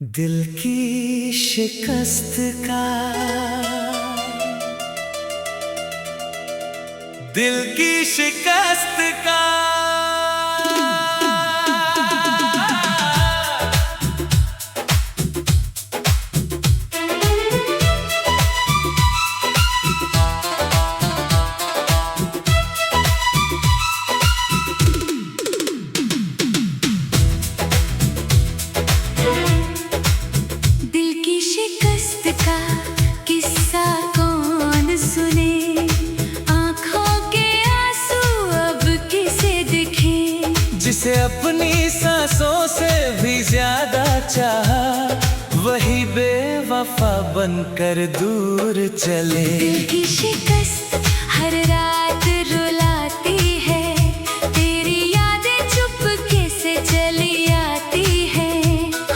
दिल की शिकस्त का, दिल की शिकस्त का किस्सा कौन सुने, आँखों के आंसू अब किसे दिखे। जिसे अपनी सांसों से भी ज्यादा चाहा, वही बेवफा बनकर दूर चले। दिल की शिकस्त हर रात रुलाती है, तेरी यादें चुपके से चली आती है।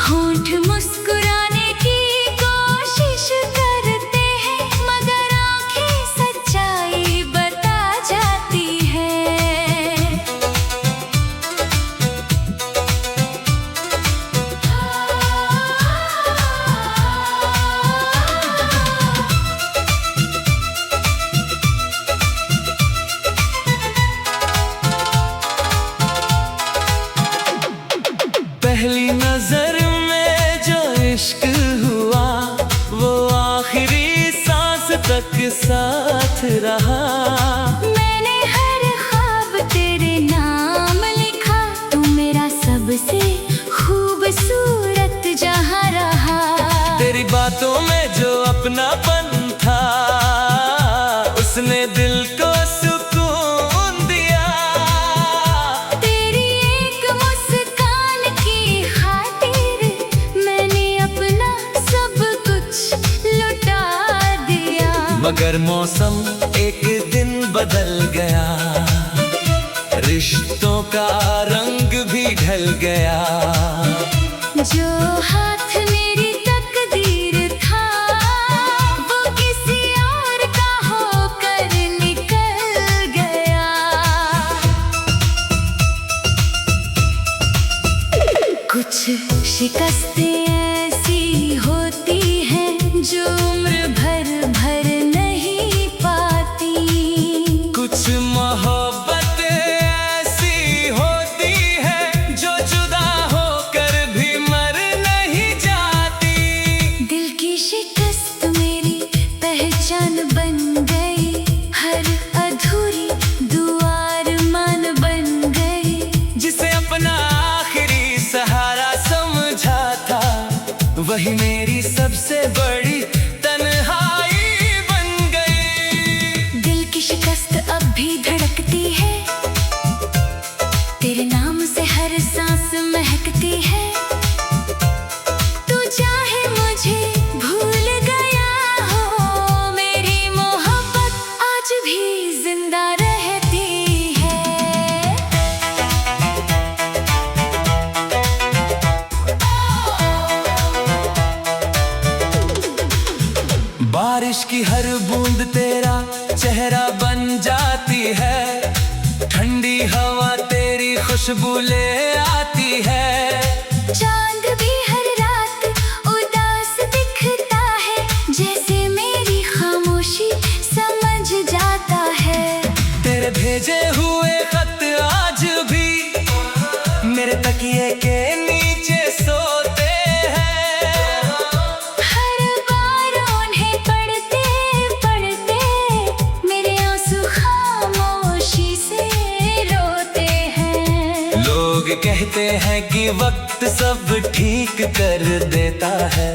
होंठ मुस्कुराने की कोशिश करते हैं, मगर आंखें सच्चाई बता जाती है। पहली नजर में जो इश्क हुआ, वो आखिरी सांस तक साथ रहा। मैंने हर ख्वाब तेरे नाम लिखा, तू मेरा सबसे खूबसूरत जहां रहा। तेरी बातों में जो अपनापन था, उसने दिल को सुकून दिया। तेरी एक मुस्कान की खातिर मैंने अपना सब कुछ लुटा दिया। मगर मौसम एक दिन बदल गया, रिश्तों का रंग भी ढल गया। जो हाथ मेरी तकदीर था, वो किसी और का होकर निकल गया। कुछ शिकस्तें ऐसी होती हैं जो उम्र भर नहीं पाती। कुछ मोहब्बत ऐसी होती है जो जुदा होकर भी मर नहीं जाती। दिल की शिकस्त मेरी पहचान बन गई, हर अधूरी दुआ अरमान बन गई। जिसे अपना आखिरी सहारा समझा था, वही मेरी सबसे बड़ी तन्हाई बन गई। दिल की शिकस्त अब भी धड़कती है, तेरे नाम से हर सांस महकती है। तू चाहे मुझे भूल गया हो, मेरी मोहब्बत आज भी जिंदा रहती है। बारिश की हर बूंद तेरा चेहरा बन जाती है, ठंडी हवा तेरी खुशबू ले आती है। चांद भी हर रात उदास दिखता है, जैसे मेरी खामोशी समझ जाता है। तेरे भेजे हुए खत आज भी मेरे तकिए के नीचे सोते हैं। हर बार उन्हें पढ़ते पढ़ते मेरे आंसू खामोशी से रोते हैं। लोग कहते हैं कि वक्त सब ठीक कर देता है,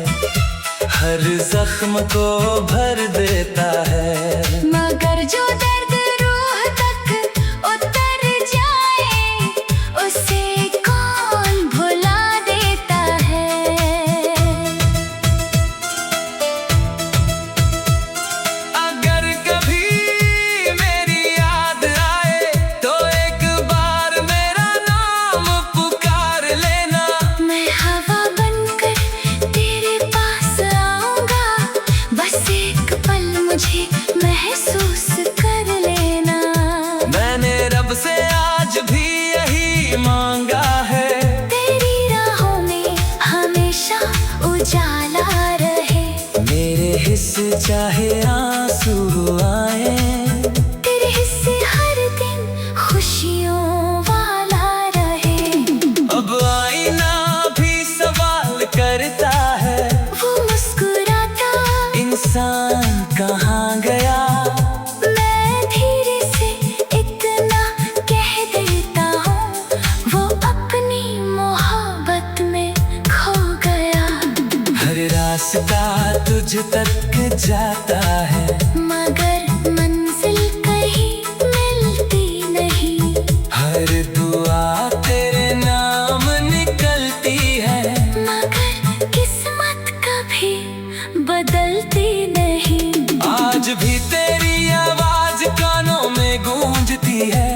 हर जख्म को भर देता है। मगर जो दर्द रूह तक उतर जाए, उसे कौन भुला देता है। अगर कभी मेरी याद आए, तो एक बार मेरा नाम पुकार लेना। मैं हवा बनकर तेरे पास आऊंगा, बस एक पल मुझे हमेशा उजाला रहे। मेरे हिस्से चाहे आंसू आए, तेरे हिस्से हर दिन खुशियों वाला रहे। अब आईना भी सवाल करता है, वो मुस्कुराता इंसान कहाँ गया। मैं धीरे से इतना कह देता हूँ, वो अपनी मोहब्बत में खो गया। हर रास्ता तुझ तक जाता है, मगर मंजिल कहीं मिलती नहीं। हर दुआ तेरे नाम निकलती है, मगर किस्मत कभी बदलती नहीं। आज भी तेरी आवाज कानों में गूंजती है,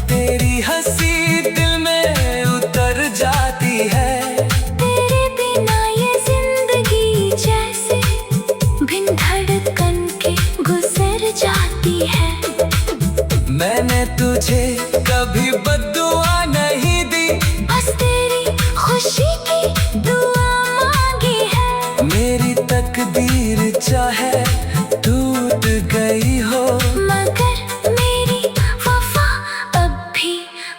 तेरी हंसी दिल में उतर जाती है। तेरे बिना ये जिंदगी जैसे बिन धड़कन के गुजर जाती है। मैंने तुझे कभी बद्दुआ नहीं दी, बस तेरी खुशी की दुआ मांगी है। मेरी तकदीर चाहे टूट गई हो, मगर मेरी वफा अब भी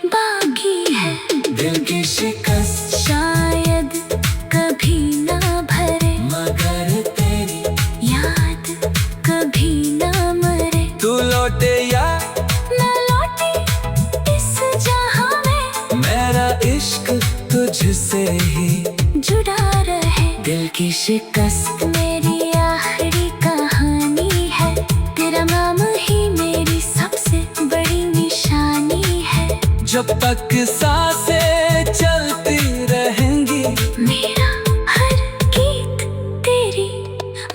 बाकी है। दिल की शिकस्त शायद कभी ना भरे, मगर तेरी याद कभी ना मरे। तू लौटे या ना लौटे इस जहां में, मेरा इश्क तुझसे ही जुड़ा रहे। दिल की शिकस्त मेरी आखिरी कहानी है, तेरा नाम ही मेरी सबसे बड़ी निशानी है। जब तक सांसें चलती रहेंगी, मेरा हर गीत तेरी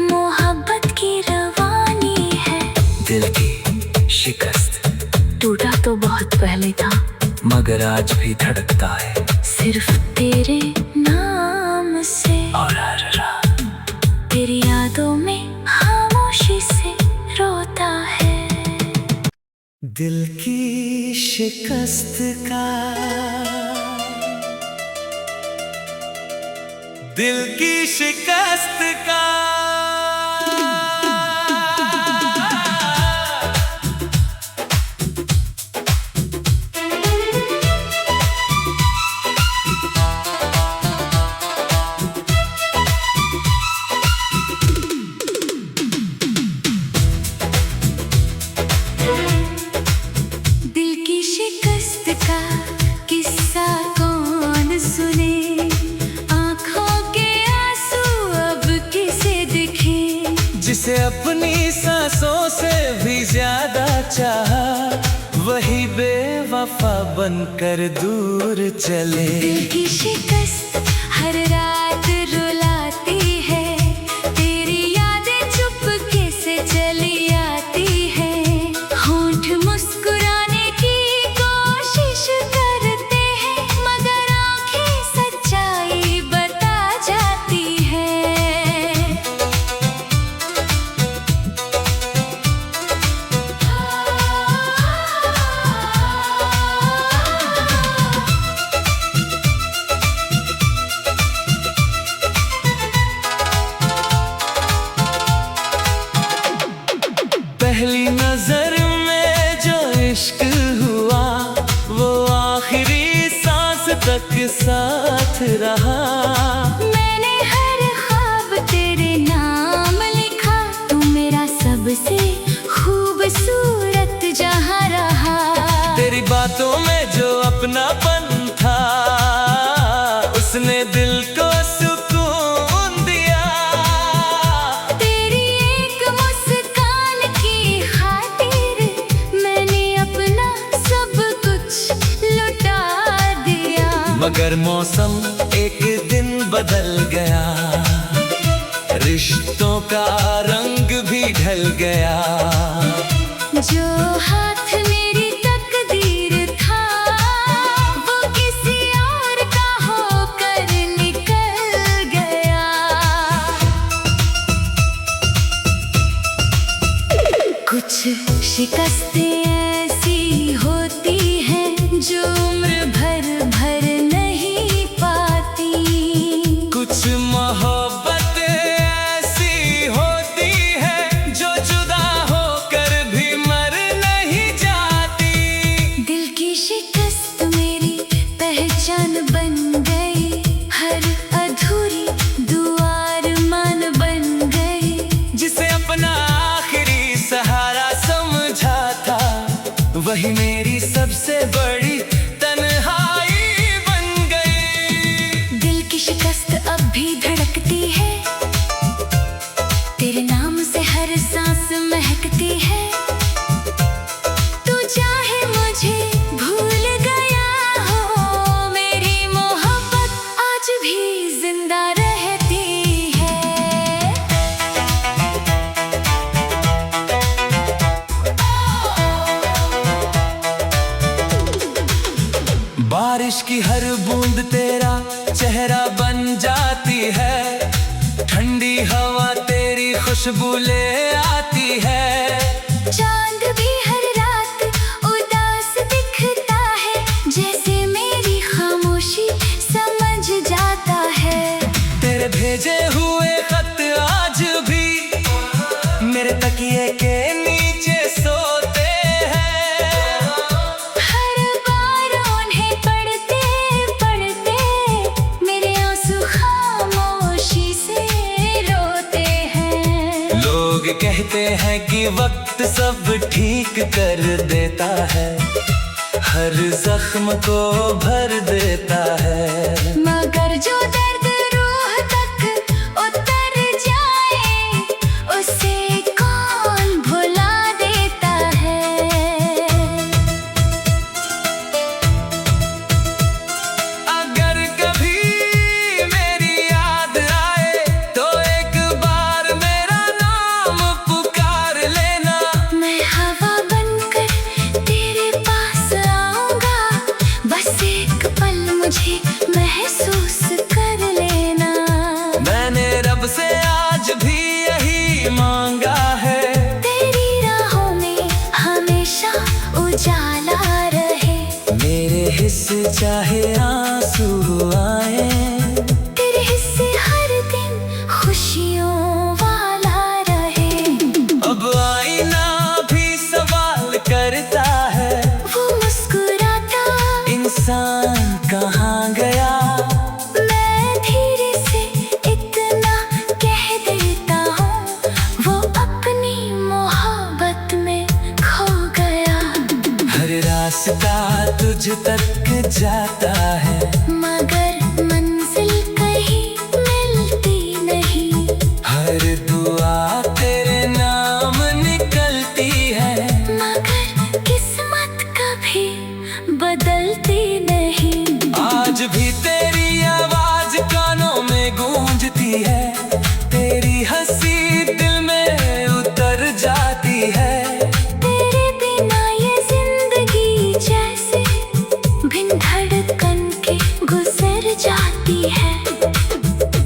मोहब्बत की रवानी है। दिल की शिकस्त टूटा तो बहुत पहले था, मगर आज भी धड़कता है, सिर्फ तेरे नाम से। और हर रात तेरी यादों में खामोशी से रोता है। दिल की शिकस्त का, दिल की शिकस्त का। दिल की शिकस्त का किस्सा कौन सुने, आँखों के आंसू अब किसे दिखे। जिसे अपनी सांसों से भी ज्यादा चाहा, वही बेवफा बनकर दूर चले। दिल की शिकस्त हर रात रुलाती है, तेरी यादें चुपके से चली आती है। होंठ मुस्कुराने की कोशिश करते हैं, मगर आंखें सच्चाई बता जाती है। पहली नजर में जो इश्क हुआ, वो आखिरी सांस तक साथ रहा। मैंने हर ख्वाब तेरे नाम लिखा, तू मेरा सबसे खूबसूरत जहां रहा। तेरी बातों में जो अपनापन था, उसने दिल को सुकून दिया। तेरी एक मुस्कान की खातिर मैंने अपना सब कुछ लुटा दिया। मगर मौसम एक दिन बदल गया, रिश्तों का रंग भी ढल गया। जो हाथ मेरी तकदीर था, वो किसी और का होकर निकल गया। कुछ शिकस्तें ऐसी होती हैं जो उम्र भर नहीं पाती। कुछ वही मेरी सबसे बड़ी तन्हाई बन गई। दिल की शिकस्त अब भी धड़कती है, तेरे नाम से हर सांस महकती है। तू चाहे मुझे भूल गया हो, मेरी मोहब्बत आज भी जिंदा रहती है। बारिश की हर बूंद तेरा चेहरा बन जाती है, ठंडी हवा तेरी खुशबू ले आती है। चांद भी हर रात उदास दिखता है, जैसे मेरी खामोशी समझ जाता है। तेरे भेजे हुए खत आज भी मेरे तकिए के नीचे सोते हैं। हर बार उन्हें पढ़ते पढ़ते मेरे आंसू खामोशी से रोते हैं। लोग कहते हैं कि वक्त सब ठीक कर देता है, हर जख्म को भर देता है। मगर जो दर्द रूह तक उतर जाए, उसे कौन भुला देता है। अगर कभी मेरी याद आए तो एक बार मेरा नाम पुकार लेना। मैं हवा बनकर तेरे पास आऊंगा, बस एक पल मुझे महसूस कर लेना। मैंने रब से आज भी यही मांगा है, तेरी राहों में हमेशा उजाला रहे। मेरे हिस्से चाहे आंसू आए, तेरे हिस्से हर दिन खुशियों वाला रहे। अब आईना भी सवाल करता है, वो मुस्कुराता इंसान कहाँ गया। मैं धीरे से इतना कह देता हूँ, वो अपनी मोहब्बत में खो गया। हर रास्ता तुझ तक जाता है, मगर मंजिल कहीं मिलती नहीं। हर दुआ तेरे नाम निकलती है। मगर किस्मत कभी बदलती नहीं। आज भी तेरी आवाज कानों में गूंजती है, तेरी हंसी दिल में उतर जाती है। तेरे बिना ये जिंदगी जैसे बिन धड़कन के गुजर जाती है।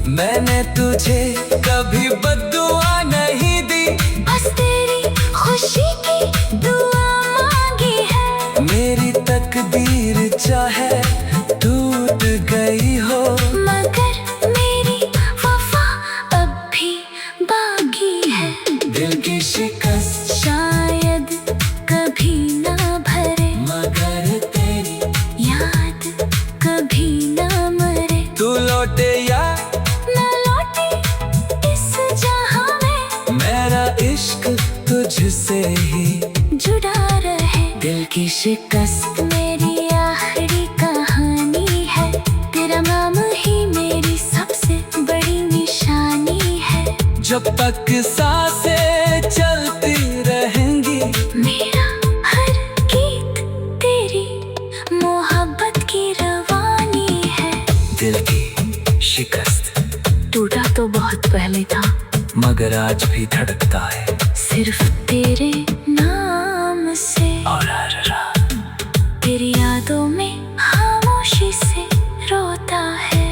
मैंने तुझे कभी बद्दुआ नहीं दी, बस तेरी खुशी की दुआ मांगी है। मेरी तकदीर चाहे टूट गई हो, मगर मेरी वफा अब भी बाकी है। दिल की शिकस्त शायद कभी ना भरे, मगर तेरी याद कभी ना मरे। तू लौटे या ना लौटे इस जहां में, मेरा इश्क तुझसे ही जुड़ा रहे। दिल की शिकस्त मेरी आखिरी कहानी है, तेरा नाम ही मेरी सबसे बड़ी निशानी है। जब तक सांसें चलती रहेंगी, मेरा हर गीत तेरी मोहब्बत की रवानी है। दिल की शिकस्त टूटा तो बहुत पहले था, मगर आज भी धड़कता है, सिर्फ तेरे नाम से। और हर रात तेरी यादों में खामोशी से रोता है।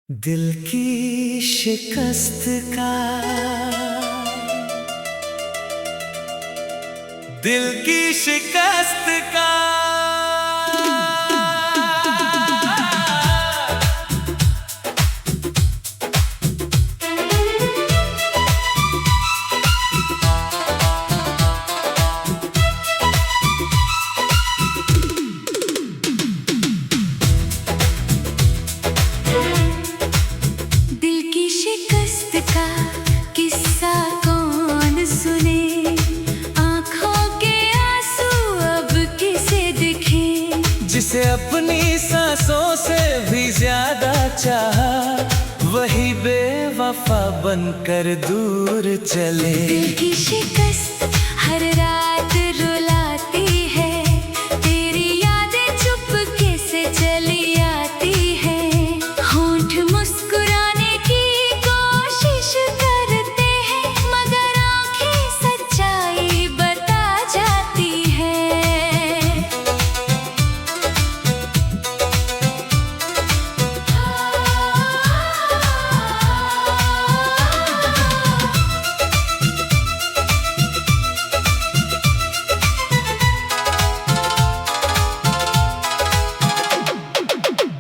दिल की शिकस्त का, दिल की शिकस्त का। किस्सा कौन सुने, आँखों के आंसू बेवफा बनकर दूर चले। दिल की शिकस्त हर रात रुलाती है, तेरी यादें चुपके से चली आती है। होंठ मुस्कुराने की कोशिश करते हैं, मगर आंखें सच्चाई बता जाती है।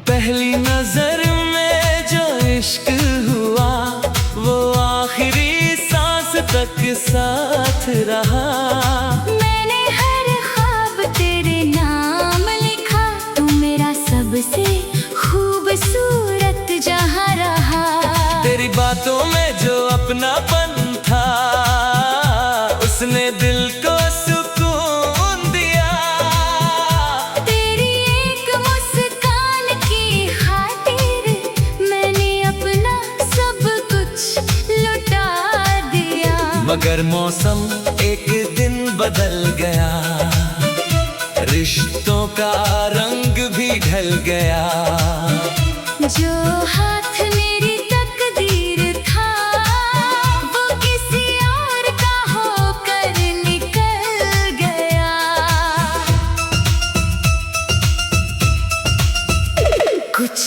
पहली नजर में जो इश्क हुआ, वो आखिरी सांस तक साथ रहा। मैंने हर ख्वाब तेरे नाम लिखा, तू मेरा सबसे खूबसूरत जहां रहा। तेरी बातों में जो अपनापन था, उसने दिल को सुकून दिया। तेरी एक मुस्कान की खातिर मैंने अपना सब कुछ लुटा दिया। मगर मौसम एक दिन बदल गया, रिश्तों का रंग भी ढल गया। जो हाथ मेरी तकदीर था, वो किसी और का होकर निकल गया। कुछ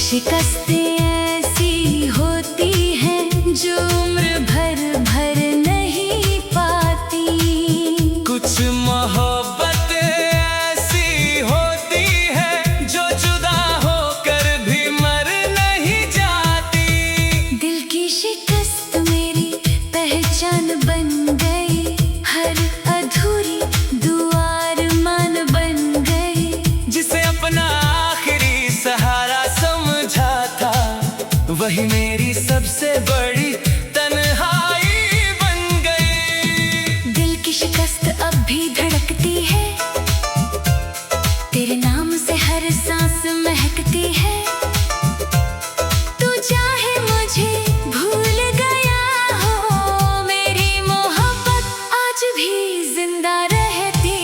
शिकस्तें ऐसी होती हैं जो उम्र भर नहीं पाती। कुछ मोहब्बत ऐसी होती है जो जुदा होकर भी मर नहीं जाती। दिल की शिकस्त मेरी पहचान बन गई, हर अधूरी दुआ अरमान बन गई। जिसे अपना आखिरी सहारा समझा था, वही मेरी सबसे बड़ी तन्हाई बन गई। दिल की शिकस्त अब भी धड़कती है, तेरे नाम से हर सांस महकती है। तू चाहे मुझे भूल गया हो, मेरी मोहब्बत आज भी जिंदा रहती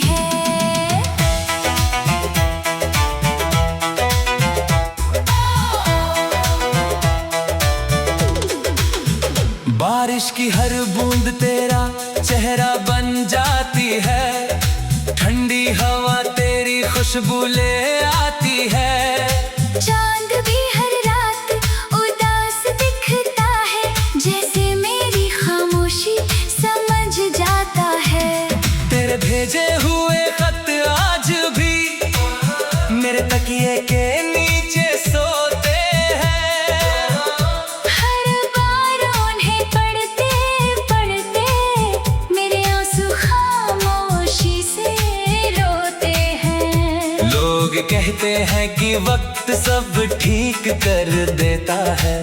है। बारिश की हर बूंद तेरा चेहरा बन जाती है, ठंडी हवा तेरी खुशबू ले आती है। चांद भी हर रात उदास दिखता है, जैसे मेरी खामोशी समझ जाता है। तेरे भेजे हुए खत आज भी मेरे तकिए के नीचे सोते हैं। हर बार उन्हें पढ़ते पढ़ते मेरे आंसू खामोशी से रोते हैं। लोग कहते हैं कि वक्त सब ठीक कर देता है,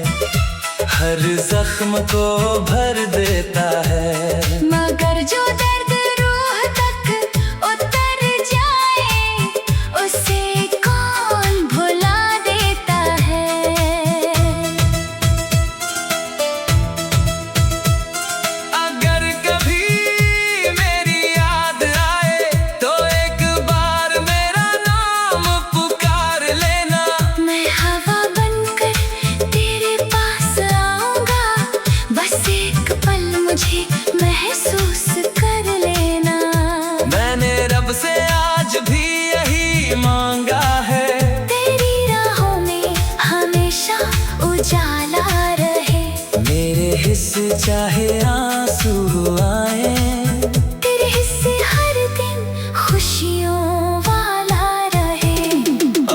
हर जख्म को भर देता है। मगर जो दर्द रूह तक उतर जाए, उसे कौन भुला देता है। अगर कभी मेरी याद आए, तो एक बार मेरा नाम पुकार लेना। मैं हवा बनकर तेरे पास आऊंगा, बस एक पल मुझे महसूस कर लेना। मैंने रब से आज भी यही मांगा है, तेरी राहों में हमेशा उजाला रहे। मेरे हिस्से चाहे आंसू आए, तेरे हिस्से हर दिन खुशियों वाला रहे।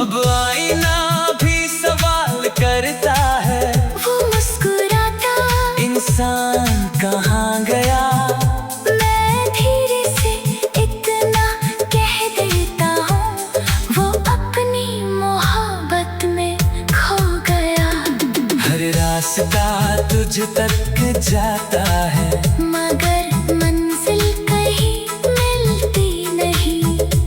अब आईना भी सवाल करता है, वो मुस्कुराता इंसान कहाँ गया। मैं धीरे से इतना कह देता हूँ, वो अपनी मोहब्बत में खो गया। हर रास्ता तुझ तक जाता है, मगर मंजिल कहीं मिलती नहीं।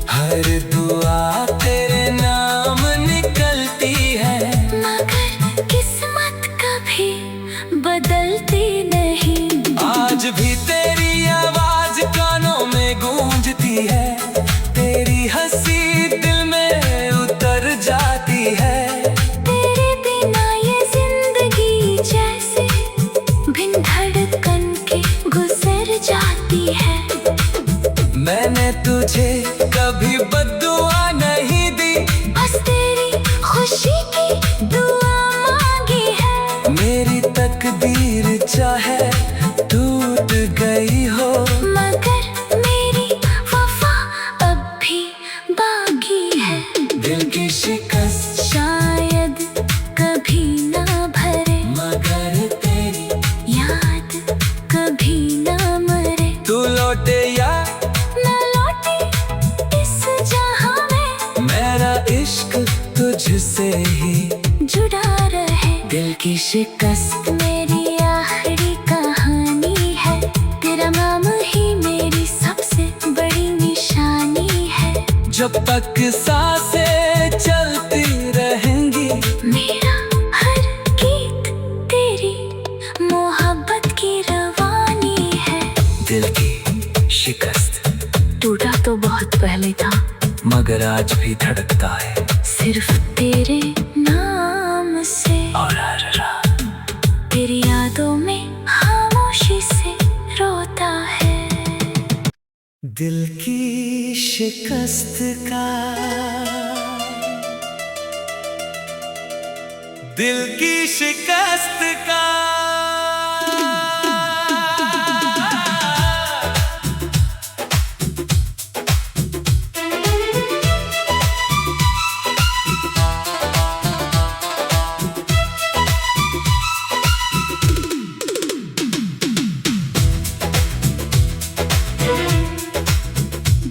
हर दुआ तेरे नाम निकलती है। मगर किस्मत कभी बदलती नहीं। आज भी तेरी आवाज कानों में गूंजती है, तेरी हंसी दिल में उतर जाती है। तेरे बिना ये जिंदगी जैसे बिन धड़कन के गुजर जाती है। मैंने तुझे कभी बद्दुआ नहीं दी, बस तेरी खुशी की दुआ मांगी है। मेरी तकदीर चाहे टूट गई हो, मगर मेरी वफा अब भी बाकी है। दिल की शिकस्त शायद कभी ना भरे, मगर तेरी याद कभी ना मरे। तू लौटे या ना लौटे इस जहां में, मेरा इश्क तुझसे ही जुड़ा रहे। दिल की शिकस्त मेरी आखिरी कहानी है, तेरा नाम ही मेरी सबसे बड़ी निशानी है। जब तक सांसें चलती रहेंगी, मेरा हर गीत तेरी मोहब्बत की रवानी है। दिल की शिकस्त टूटा तो बहुत पहले था, मगर आज भी धड़कता है सिर्फ तेरे नाम से। और हर रात तेरी यादों में खामोशी से रोता है। दिल की शिकस्त का, दिल की शिकस्त का।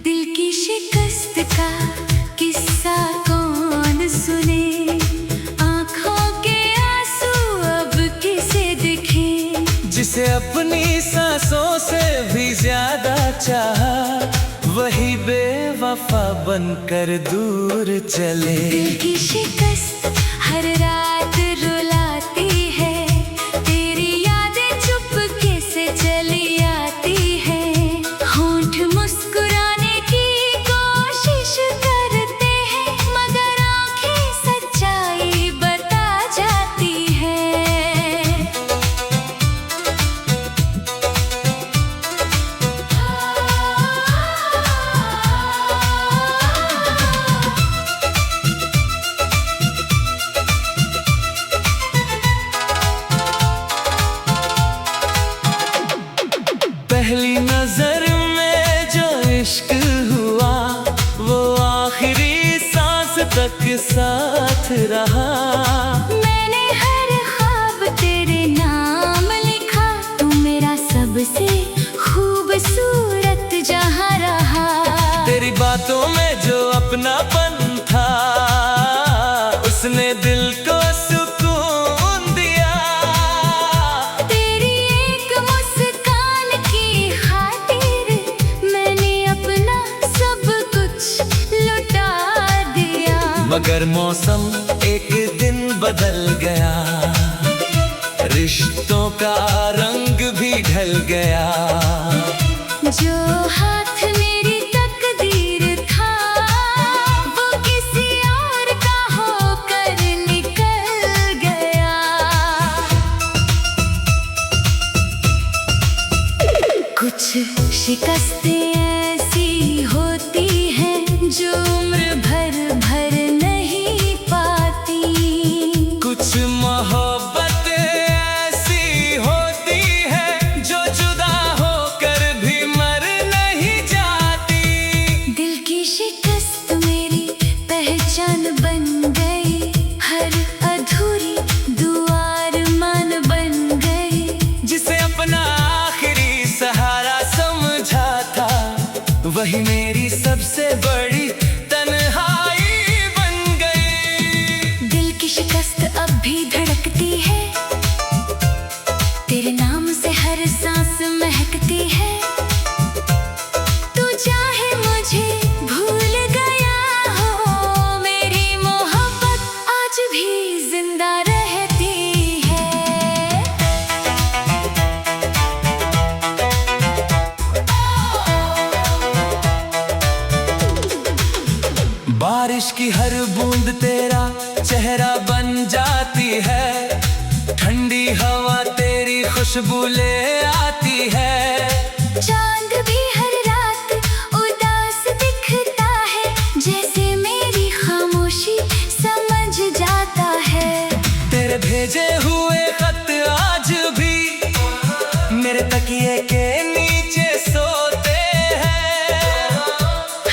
दिल की शिकस्त का किस्सा कौन सुने, आँखों के आंसू अब किसे दिखे। जिसे अपनी सांसों से भी ज्यादा चाहा, वही बेवफा बनकर दूर चले। दिल की शिकस्त हर रात रुलाती है, तेरी यादें चुपके से चली आती है। होंठ मुस्कुराने की कोशिश करते हैं, मगर आंखें सच्चाई बता जाती है। पहली नजर में जो इश्क हुआ, वो आखिरी सांस तक साथ रहा। मैंने हर ख्वाब तेरे नाम लिखा, तू मेरा सबसे खूबसूरत जहां रहा। तेरी बातों में जो अपनापन था, उसने दिल को सुकून दिया। तेरी एक मुस्कान की खातिर मैंने अपना सब कुछ लुटा दिया। मगर मौसम एक दिन बदल गया, रिश्तों का रंग भी ढल गया। जो हाथ मेरी तकदीर था, वो किसी और का होकर निकल गया। कुछ शिकस्तें ऐसी होती हैं जो उम्र भर नहीं पाती। कुछ मोहब्बत ऐसी होती है जो जुदा होकर भी मर नहीं जाती। दिल की शिकस्त मेरी पहचान बन गई, हर अधूरी दुआ अरमान बन गई। जिसे अपना आखिरी सहारा समझा था, वही मेरी सबसे बड़ी तन्हाई बन गई। दिल की शिकस्त अब भी धड़कती है, तेरे नाम से हर सांस महकती है। तू चाहे मुझे भूल गया हो, मेरी मोहब्बत आज भी जिंदा रहती है। बारिश की हर बूंद तेरा चेहरा बन जाती है, ठंडी हवा तेरी खुशबू ले आती है। चांद भी हर रात उदास दिखता है, जैसे मेरी खामोशी समझ जाता है। तेरे भेजे हुए खत आज भी मेरे तकिए के नीचे सोते हैं।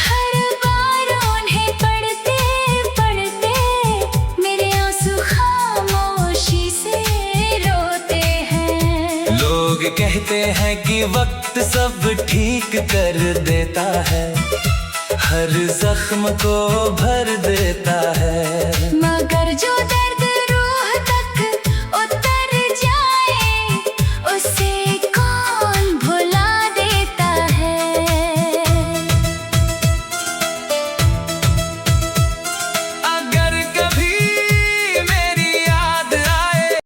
हर बार उन्हें पढ़ते पढ़ते मेरे आंसू खामोशी से रोते हैं। लोग कहते हैं कि वक्त सब ठीक कर देता है, हर जख्म को भर देता है।